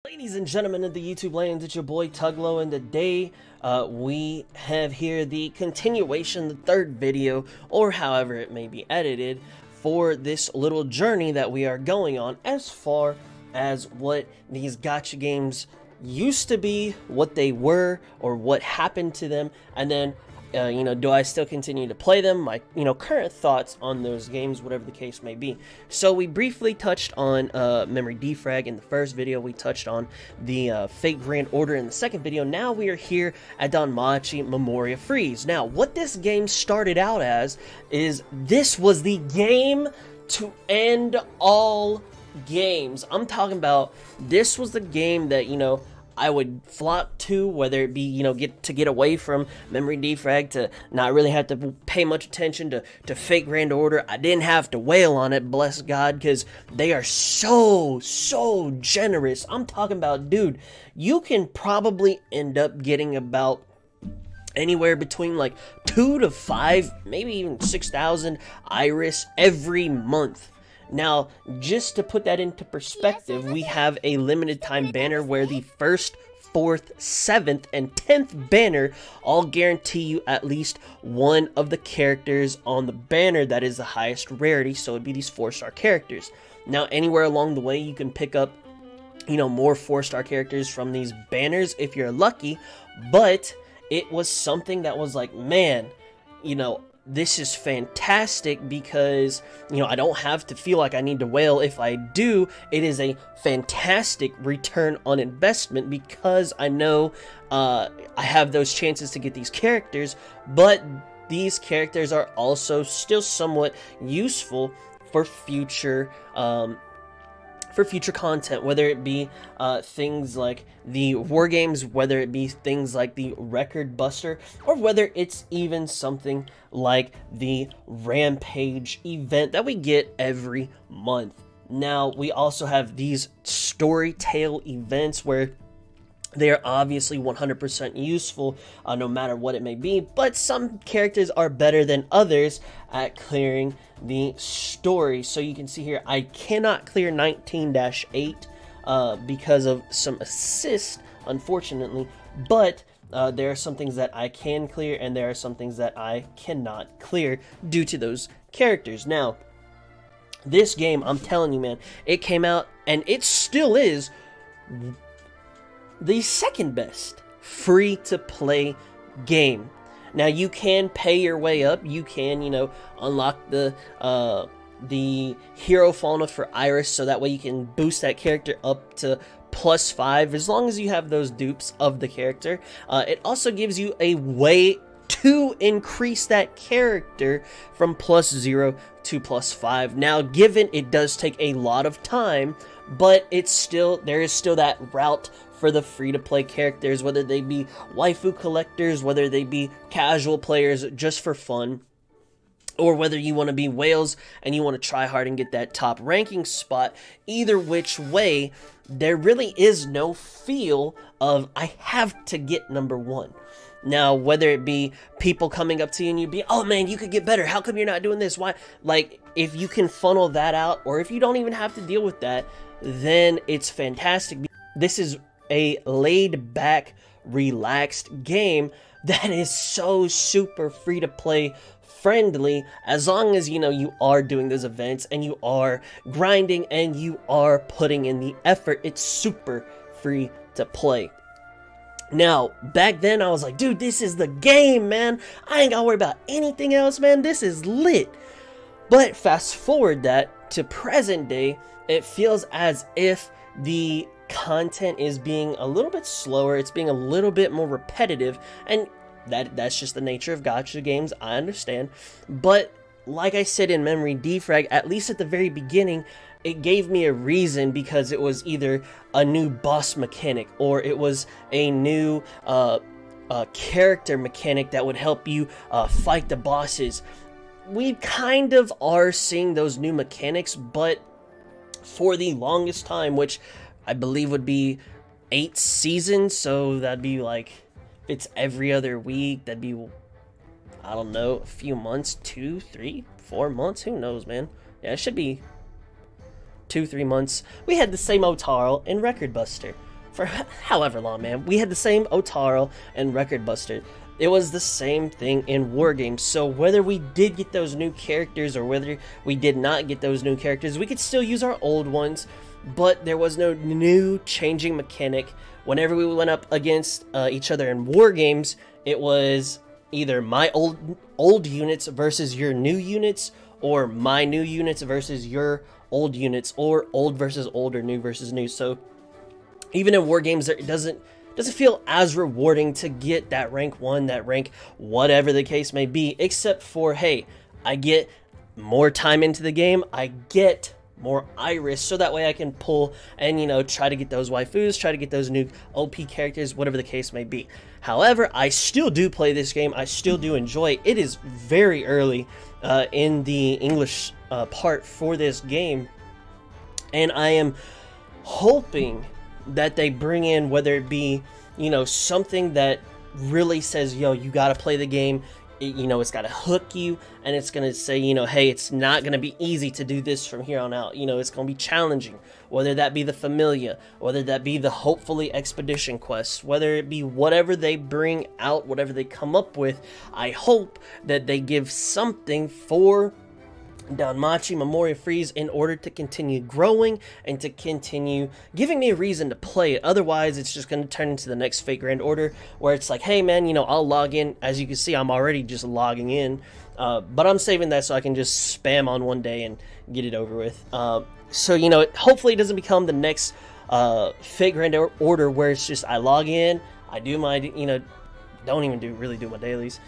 Ladies and gentlemen of the YouTube land, it's your boy Tuglo, and today we have here the continuation, the third video, or however it may be edited, for this little journey that we are going on as far as what these gacha games used to be, what they were, or what happened to them, and then do I still continue to play them? My, current thoughts on those games, whatever the case may be. So we briefly touched on Memory Defrag in the first video. We touched on the Fate Grand Order in the second video. Now we are here at Danmachi Memoria Freese. Now, what this game started out as is this was the game to end all games. I'm talking about this was the game that, I would flock to, whether it be, get away from Memory Defrag, to not really have to pay much attention to Fate Grand Order. I didn't have to wail on it, bless God, because they are so generous. I'm talking about, dude, you can probably end up getting about anywhere between like 2 to 5, maybe even 6,000 iris every month. Now, just to put that into perspective, we have a limited time banner where the 1st, 4th, 7th, and 10th banner all guarantee you at least one of the characters on the banner that is the highest rarity, so it'd be these 4-star characters. Now, anywhere along the way, you can pick up, more 4-star characters from these banners if you're lucky, but it was something that was like, man, this is fantastic because, I don't have to feel like I need to wail. If I do, it is a fantastic return on investment because I know I have those chances to get these characters, but these characters are also still somewhat useful for future content, whether it be things like the war games, whether it be things like the Record Buster, or whether it's even something like the Rampage event that we get every month. Now, we also have these story tale events where they are obviously 100% useful, no matter what it may be, but some characters are better than others at clearing the story. So you can see here, I cannot clear 19-8 because of some assist, unfortunately, but there are some things that I can clear, and there are some things that I cannot clear due to those characters. Now, this game, I'm telling you, man, it came out, and it still is the second best free-to-play game. Now, you can pay your way up. You can, unlock the hero fauna for Iris, so that way you can boost that character up to +5, as long as you have those dupes of the character. It also gives you a way to increase that character from +0 to +5. Now, given it does take a lot of time, but there is still that route for the free-to-play characters, whether they be waifu collectors, whether they be casual players just for fun, or whether you want to be whales and you want to try hard and get that top ranking spot. Either which way, there really is no feel of, I have to get #1. Now, whether it be people coming up to you and you be, oh man, you could get better, how come you're not doing this, why? Like, if you can funnel that out, or if you don't even have to deal with that, then it's fantastic. This is a laid-back, relaxed game that is so super free-to-play friendly, as long as, you are doing those events, and you are grinding, and you are putting in the effort. It's super free to play. Now, back then, I was like, dude, this is the game, man. I ain't gotta worry about anything else, man. This is lit. But fast forward that to present day, it feels as if the content is being a little bit slower. It's being a little bit more repetitive, and that's just the nature of gacha games, I understand. But like I said in Memory Defrag, at least at the very beginning, it gave me a reason, because it was either a new boss mechanic, or it was a new character mechanic that would help you fight the bosses. We kind of are seeing those new mechanics, but for the longest time, which I believe would be 8 seasons, so that'd be like, if it's every other week, that'd be, I don't know, a few months, 2, 3, 4 months, who knows, man. Yeah, it should be 2-3 months. We had the same Otaro in Record Buster. for however long, man. We had the same Otaro and Record Buster. It was the same thing in War Games. So whether we did get those new characters or whether we did not get those new characters, we could still use our old ones, but there was no new changing mechanic. Whenever we went up against each other in War Games, it was either my old units versus your new units, or my new units versus your old units, or old versus old, or new versus new. So even in War Games, it doesn't feel as rewarding to get that rank 1, that rank whatever the case may be, except for, hey, I get more time into the game, I get more Iris, so that way I can pull and, you know, try to get those waifus, try to get those new OP characters, whatever the case may be. However, I still do play this game, I still do enjoy it. It is very early in the English part for this game, and I am hoping that they bring in, whether it be, you know, something that really says, yo, you gotta play the game, you know, it's gotta hook you, and it's gonna say, you know, hey, it's not gonna be easy to do this from here on out, you know, it's gonna be challenging, whether that be the Familia, whether that be the hopefully expedition quests, whether it be whatever they bring out, whatever they come up with. I hope that they give something for Danmachi Memoria Freese in order to continue growing and to continue giving me a reason to play it. Otherwise, it's just going to turn into the next Fate Grand Order, where it's like, hey man, you know, I'll log in. As you can see, I'm already just logging in, but I'm saving that so I can just spam on one day and get it over with. So, you know, hopefully it doesn't become the next Fate Grand Order, where it's just I log in, I do my, you know, don't even really do my dailies,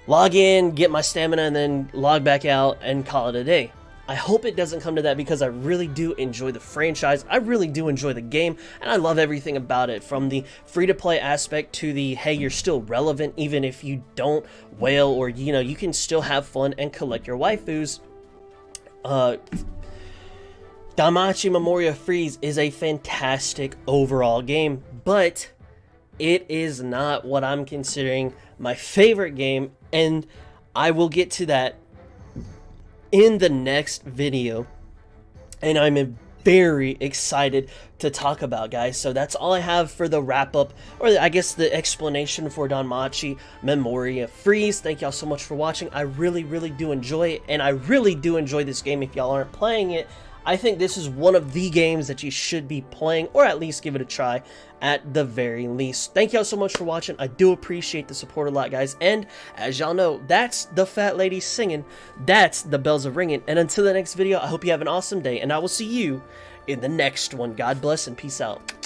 log in, get my stamina, and then log back out and call it a day. I hope it doesn't come to that, because I really do enjoy the franchise, I really do enjoy the game, and I love everything about it, from the free-to-play aspect to the, hey, you're still relevant even if you don't whale, or, you know, you can still have fun and collect your waifus. Danmachi Memoria Freese is a fantastic overall game, but it is not what I'm considering my favorite game, and I will get to that in the next video, and I'm very excited to talk about, guys. So that's all I have for the wrap up, or I guess the explanation for Danmachi Memoria Freese. Thank y'all so much for watching. I really do enjoy it, and I really do enjoy this game. If y'all aren't playing it, I think this is one of the games that you should be playing, or at least give it a try at the very least. Thank y'all so much for watching. I do appreciate the support a lot, guys. And as y'all know, that's the fat lady singing. That's the bells are ringing. And until the next video, I hope you have an awesome day, and I will see you in the next one. God bless and peace out.